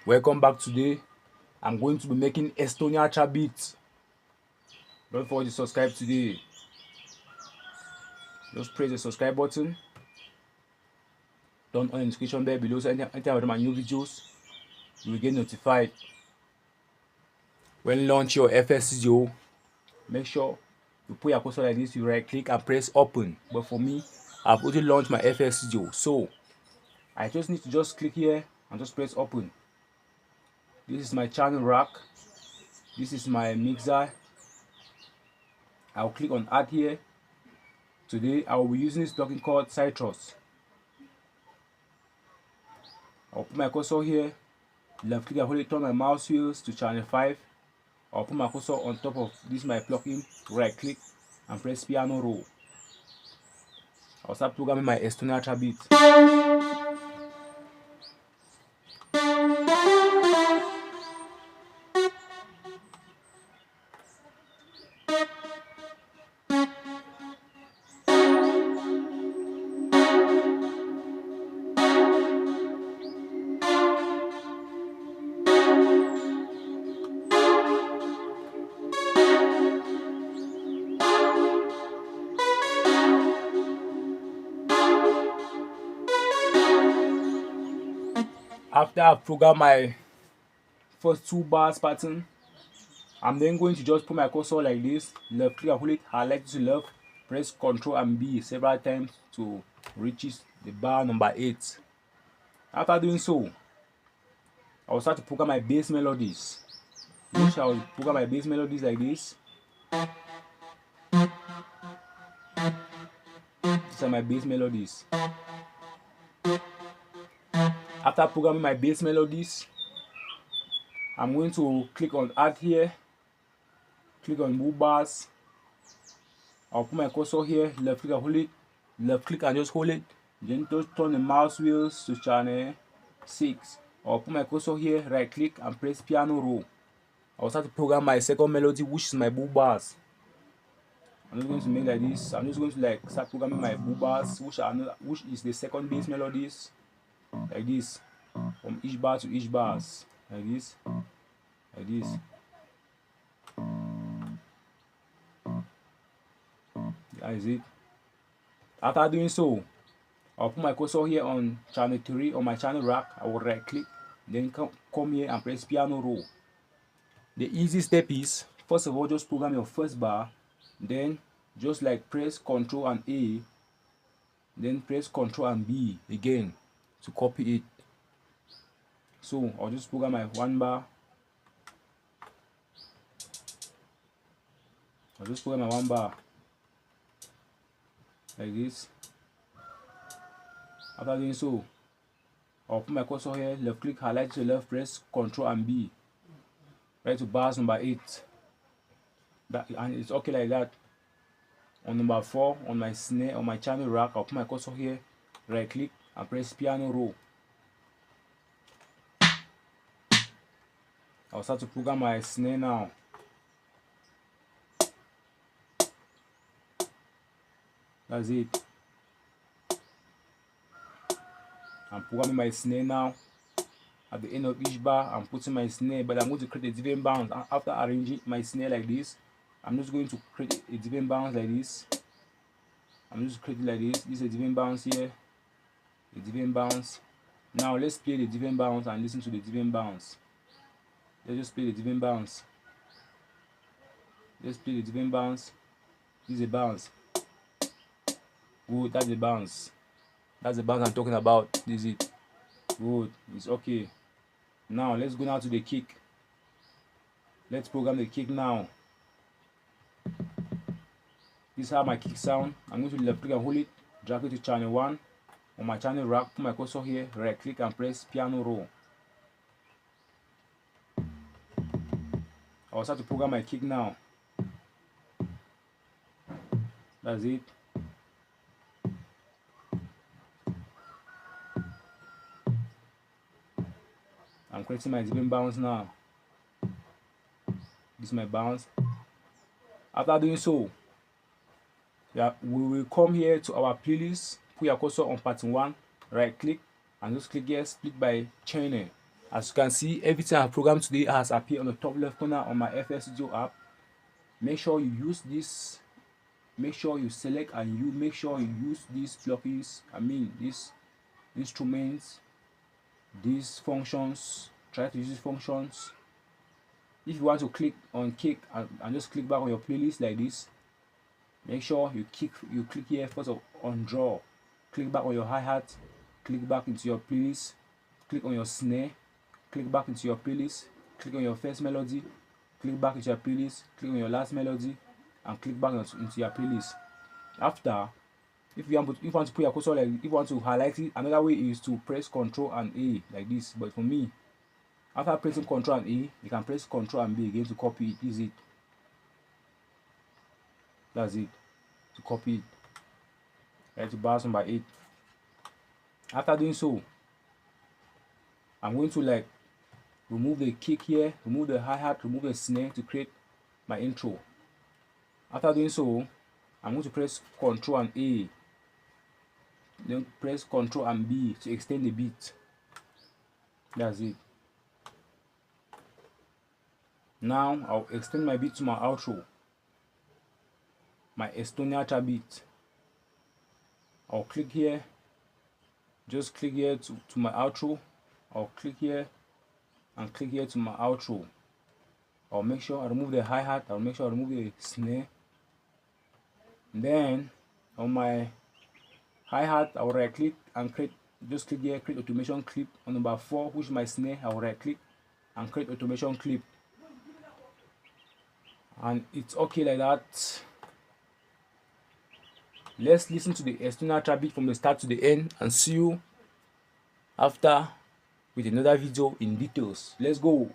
Welcome back. Today I'm going to be making Estonia beats. Don't forget to subscribe today. Just press the subscribe button, turn on the notification bell below so anytime I do my new videos you will get notified. When launch your FS Studio, make sure you put your cursor like this, you right click and press open. But for me, I've already launched my FS Studio, so I just need to just click here and just press open. This is my channel rack, this is my mixer. I'll click on add here. Today I will be using this plugin called Citrus. I'll put my cursor here, left click and hold it, turn my mouse wheels to channel 5. I'll put my cursor on top of this my plugin, right click and press piano roll. I'll start programming my Estonia beat. After I've programmed my first 2 bars pattern, I'm then going to just put my cursor like this, left click and hold it, highlight to left, press Ctrl and B several times to reach the bar number 8. After doing so, I will start to program my bass melodies. Which I will program my bass melodies like this. These are my bass melodies. After programming my bass melodies, I'm going to click on add here, click on move bars. I'll put my cursor here, left click and hold it, left click and just hold it, then just turn the mouse wheels to channel 6. I'll put my cursor here, right click and press piano roll. I'll start to program my second melody, which is my boo bars. I'm just going to make like this. I'm just going to start programming my boo bars, which is the second bass melodies, like this, from each bar to each bars, like this, like this. That is it. After doing so, I'll put my cursor here on channel 3 on my channel rack. I will right click, then come here and press piano roll. The easy step is, first of all, just program your first bar, then just press Ctrl and A, then press Ctrl and B again to copy it. So I'll just program my 1 bar. I'll just program my 1 bar like this. After doing so, I'll put my cursor here, left click, highlight to the left, press Ctrl and B, right to bars number 8. And it's okay like that. On number 4, on my snare, on my channel rack, I'll put my cursor here, right click and press piano roll. I'll start to program my snare now. That's it. I'm programming my snare now. At the end of each bar, I'm putting my snare, but I'm going to create a different bounce. After arranging my snare like this, I'm just going to create a different bounce like this. I'm just creating like this. This is a different bounce here. A different bounce. Now let's play the different bounce and listen to the different bounce. Let's just play the different bounce. Let's play the different bounce. This is a bounce. Good, that's the bounce. That's the bounce I'm talking about. This is it. Good, it's okay. Now let's go now to the kick. Let's program the kick now. This is how my kick sound. I'm going to left click and hold it, drag it to channel 1 on my channel rack, put my cursor here, right click and press piano roll. I'll start to program my kick now. That's it. I'm creating my different bounce now. This is my bounce. After doing so, we will come here to our playlist, put your cursor on pattern 1, right click and just click here, split by channel. As you can see, everything I programmed today has appeared on the top left corner on my FL Studio app. Make sure you use this. Make sure you select and you make sure you use these plugins. These instruments, these functions. Try to use these functions. If you want to click on kick and just click back on your playlist like this, make sure you click here first on draw. Click back on your hi-hat. Click back into your playlist. Click on your snare. Click back into your playlist. Click on your first melody. Click back into your playlist. Click on your last melody, and click back into your playlist. After, if you want to put your cursor, like if you want to highlight it, another way is to press Ctrl and A like this. But for me, after pressing Ctrl and A, you can press Ctrl and B again to copy it. Is it? That's it. To copy it. Right, to bar number 8. After doing so, I'm going to like remove the kick here, remove the hi-hat, remove the snare to create my intro. After doing so, I'm going to press Ctrl and A, then press Ctrl and B to extend the beat. That's it. Now I'll extend my beat to my outro, my Estonia trap beat. I'll click here, just click here to my outro. I'll click here and click here to my outro. I'll make sure I remove the hi-hat, I'll make sure I remove the snare. Then on my hi-hat, I'll right click and just click here, create automation clip. On number 4, which is my snare, I'll right click and create automation clip. And it's okay like that. Let's listen to the Estonia trap beat from the start to the end and see you after with another video in details. Let's go.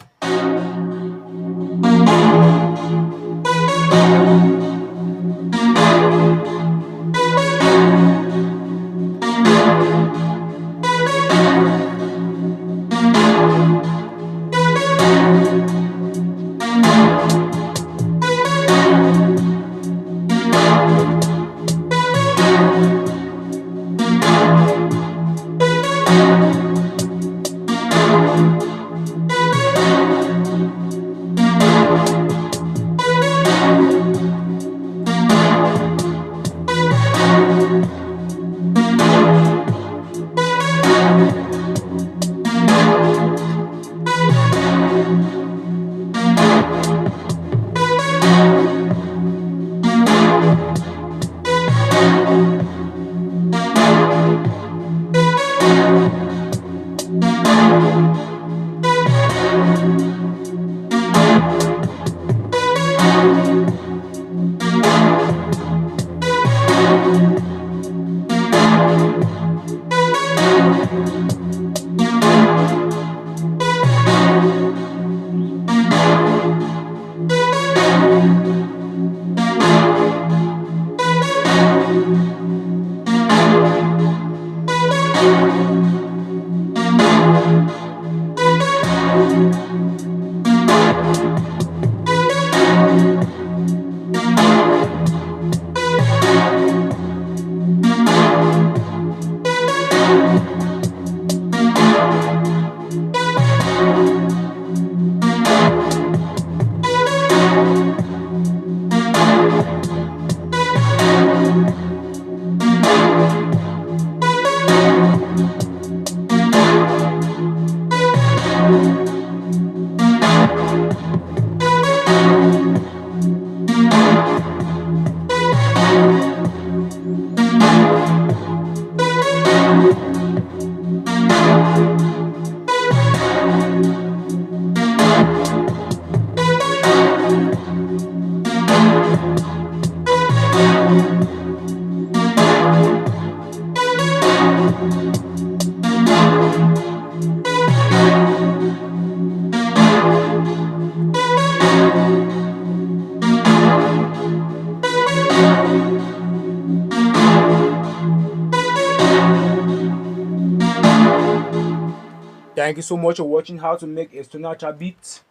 Thank you so much for watching how to make Estonia trap beat.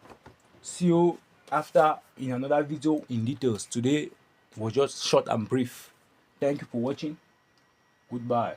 See you after in another video in details. Today was just short and brief. Thank you for watching. Goodbye.